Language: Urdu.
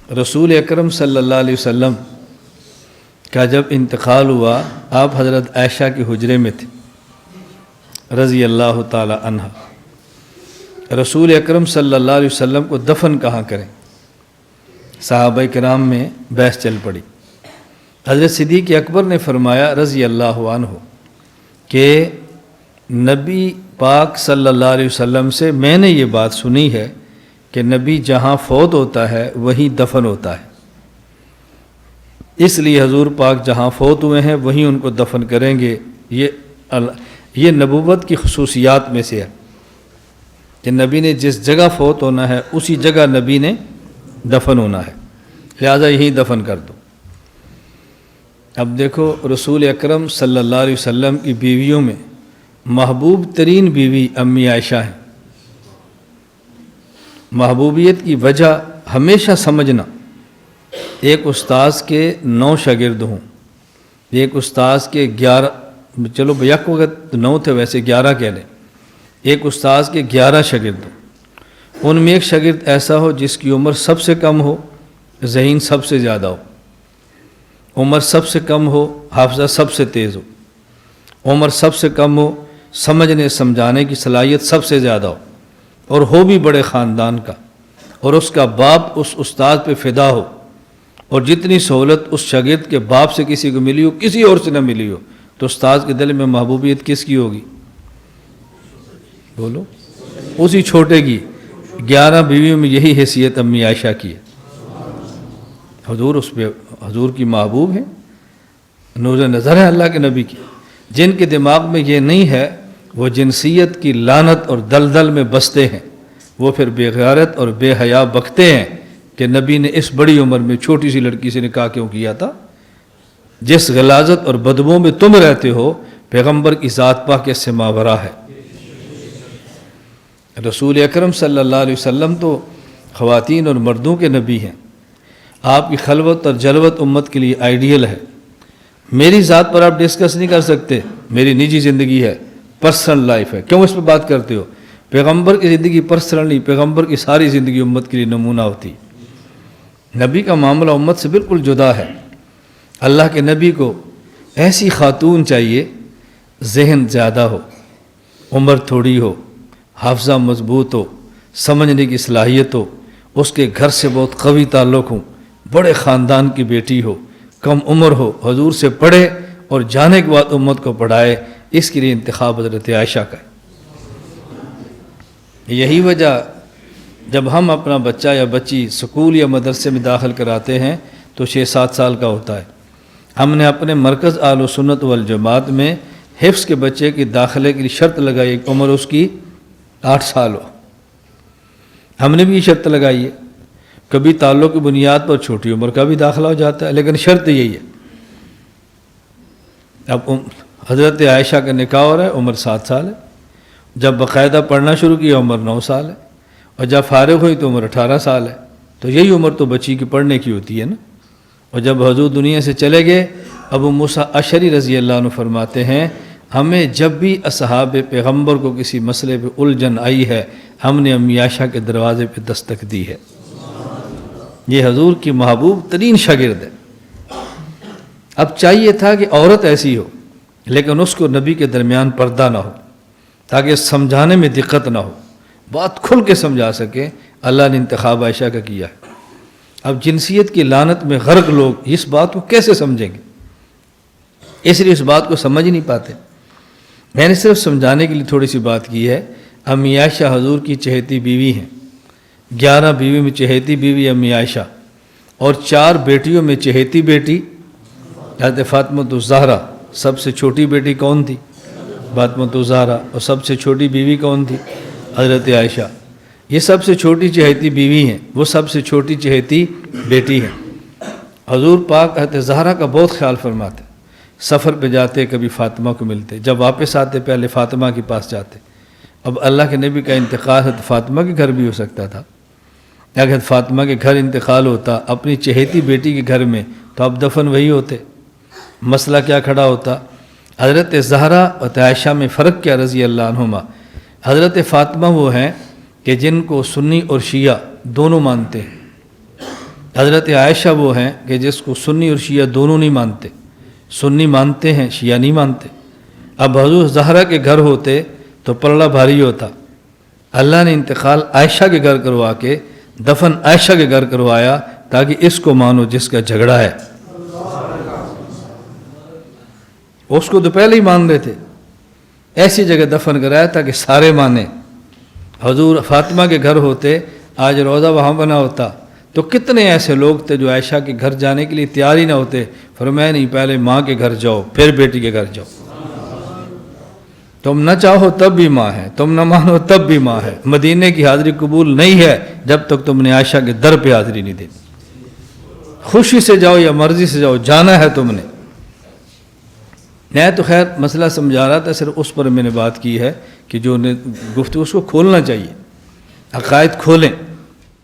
رسول اکرم صلی اللہ علیہ وسلم کا جب انتقال ہوا آپ حضرت عائشہ کے حجرے میں تھے رضی اللہ تعالی عنہ۔ رسول اکرم صلی اللہ علیہ وسلم کو دفن کہاں کریں؟ صحابہ کرام میں بحث چل پڑی۔ حضرت صدیق اکبر نے فرمایا رضی اللہ عنہ کہ نبی پاک صلی اللہ علیہ وسلم سے میں نے یہ بات سنی ہے کہ نبی جہاں فوت ہوتا ہے وہیں دفن ہوتا ہے، اس لیے حضور پاک جہاں فوت ہوئے ہیں وہیں ان کو دفن کریں گے۔ یہ نبوت کی خصوصیات میں سے ہے کہ نبی نے جس جگہ فوت ہونا ہے اسی جگہ نبی نے دفن ہونا ہے، لہذا یہیں دفن کر دو۔ اب دیکھو رسول اکرم صلی اللہ علیہ وسلم کی بیویوں میں محبوب ترین بیوی امی عائشہ ہیں۔ محبوبیت کی وجہ ہمیشہ سمجھنا، ایک استاذ کے 9 شاگرد ہوں، ایک استاذ کے 11، چلو یک وقت 9 تھے ویسے 11 کہہ لیں، ایک استاذ کے 11 شاگرد ہوں، ان میں ایک شاگرد ایسا ہو جس کی عمر سب سے کم ہو، ذہین سب سے زیادہ ہو، عمر سب سے کم ہو، حافظہ سب سے تیز ہو، عمر سب سے کم ہو، سمجھنے سمجھانے کی صلاحیت سب سے زیادہ ہو، اور ہو بھی بڑے خاندان کا، اور اس کا باپ اس استاد پہ فدا ہو، اور جتنی سہولت اس شاگرد کے باپ سے کسی کو ملی ہو کسی اور سے نہ ملی ہو، تو استاد کے دل میں محبوبیت کس کی ہوگی؟ بولو، اسی چھوٹے کی۔ 11 بیویوں میں یہی حیثیت امی عائشہ کی ہے۔ حضور اس پہ حضور کی محبوب ہیں، نور نظر ہے اللہ کے نبی کی۔ جن کے دماغ میں یہ نہیں ہے وہ جنسیت کی لعنت اور دلدل میں بستے ہیں، وہ پھر بے غیرت اور بے حیا بکتے ہیں کہ نبی نے اس بڑی عمر میں چھوٹی سی لڑکی سے نکاح کیوں کیا تھا؟ جس غلاظت اور بدبو میں تم رہتے ہو پیغمبر کی ذات پاک اس سے ماورا ہے۔ رسول اکرم صلی اللہ علیہ وسلم تو خواتین اور مردوں کے نبی ہیں، آپ کی خلوت اور جلوت امت کے لیے آئیڈیل ہے۔ میری ذات پر آپ ڈسکس نہیں کر سکتے، میری نجی زندگی ہے، پرسنل لائف ہے، کیوں اس پہ بات کرتے ہو؟ پیغمبر کی زندگی پرسنل نہیں، پیغمبر کی ساری زندگی امت کے لیے نمونہ ہوتی۔ نبی کا معاملہ امت سے بالکل جدا ہے۔ اللہ کے نبی کو ایسی خاتون چاہیے ذہن زیادہ ہو، عمر تھوڑی ہو، حافظہ مضبوط ہو، سمجھنے کی صلاحیت ہو، اس کے گھر سے بہت قوی تعلق ہو، بڑے خاندان کی بیٹی ہو، کم عمر ہو، حضور سے پڑھے اور جانے کے بعد امت کو پڑھائے۔ اس کے لیے انتخاب حضرت عائشہ کا ہے۔ یہی وجہ جب ہم اپنا بچہ یا بچی سکول یا مدرسے میں داخل کراتے ہیں تو 6-7 سال کا ہوتا ہے۔ ہم نے اپنے مرکز اہل سنت والجماعت میں حفظ کے بچے کی داخلے کے لیے شرط لگائی کہ عمر اس کی 8 سال ہو۔ ہم نے بھی یہ شرط لگائی ہے۔ کبھی تعلق کی بنیاد پر چھوٹی عمر کا بھی داخلہ ہو جاتا ہے، لیکن شرط یہی ہے۔ اب حضرت عائشہ کا نکاح ہو رہا ہے، عمر 7 سال ہے، جب باقاعدہ پڑھنا شروع کیا عمر 9 سال ہے، اور جب فارغ ہوئی تو عمر 18 سال ہے۔ تو یہی عمر تو بچی کی پڑھنے کی ہوتی ہے نا۔ اور جب حضور دنیا سے چلے گئے، ابو موسیٰ اشعری رضی اللہ عنہ فرماتے ہیں ہمیں جب بھی اصحاب پیغمبر کو کسی مسئلے پہ الجھن آئی ہے ہم نے امی عائشہ کے دروازے پہ دستک دی ہے۔ یہ حضور کی محبوب ترین شاگرد ہے۔ اب چاہیے تھا کہ عورت ایسی ہو لیکن اس کو نبی کے درمیان پردہ نہ ہو تاکہ سمجھانے میں دقت نہ ہو، بات کھل کے سمجھا سکے۔ اللہ نے انتخاب عائشہ کا کیا ہے۔ اب جنسیت کی لعنت میں غرق لوگ اس بات کو کیسے سمجھیں گے؟ اس لیے اس بات کو سمجھ نہیں پاتے۔ میں نے صرف سمجھانے کے لیے تھوڑی سی بات کی ہے۔ امی عائشہ حضور کی چہیتی بیوی ہیں، 11 بیوی میں چہیتی بیوی امی عائشہ، اور 4 بیٹیوں میں چہیتی بیٹی حضرت فاطمہ الزہرا۔ سب سے چھوٹی بیٹی کون تھی؟ فاطمہ الزہرا۔ اور سب سے چھوٹی بیوی کون تھی؟ حضرت عائشہ۔ یہ سب سے چھوٹی چہیتی بیوی ہیں، وہ سب سے چھوٹی چہیتی بیٹی ہیں۔ حضور پاک حضرت زہرا کا بہت خیال فرماتے، سفر پہ جاتے کبھی فاطمہ کو ملتے، جب واپس آتے پہلے فاطمہ کے پاس جاتے۔ اب اللہ کے نبی کا انتقال حضرت فاطمہ کے گھر بھی ہو سکتا تھا، اگر حضرت فاطمہ کے گھر انتقال ہوتا اپنی چہیتی بیٹی کے گھر میں تو اب دفن وہی ہوتے۔ مسئلہ کیا کھڑا ہوتا؟ حضرت زہرا اور عائشہ میں فرق کیا رضی اللہ عنہما؟ حضرت فاطمہ وہ ہیں کہ جن کو سنی اور شیعہ دونوں مانتے ہیں، حضرت عائشہ وہ ہیں کہ جس کو سنی اور شیعہ دونوں نہیں مانتے، سنی مانتے ہیں، شیعہ نہیں مانتے۔ اب حضور زہرا کے گھر ہوتے تو پلڑا بھاری ہوتا، اللہ نے انتقال عائشہ کے گھر کروا کے دفن عائشہ کے گھر کروایا تاکہ اس کو مانو جس کا جھگڑا ہے۔ اس کو تو پہلے ہی مان رہے تھے، ایسی جگہ دفن کرایا تاکہ سارے مانیں۔ حضور فاطمہ کے گھر ہوتے، آج روضہ وہاں بنا ہوتا تو کتنے ایسے لوگ تھے جو عائشہ کے گھر جانے کے لیے تیار ہی نہ ہوتے، فرمایا نہیں پہلے ماں کے گھر جاؤ پھر بیٹی کے گھر جاؤ۔ تم نہ چاہو تب بھی ماں ہے، تم نہ مانو تب بھی ماں ہے۔ مدینے کی حاضری قبول نہیں ہے جب تک تم نے عائشہ کے در پہ حاضری نہیں دی۔ خوشی سے جاؤ یا مرضی سے جاؤ، جانا ہے تم نے۔ میں تو خیر مسئلہ سمجھا رہا تھا، صرف اس پر میں نے بات کی ہے کہ جو گفتگو اس کو کھولنا چاہیے، عقائد کھولیں۔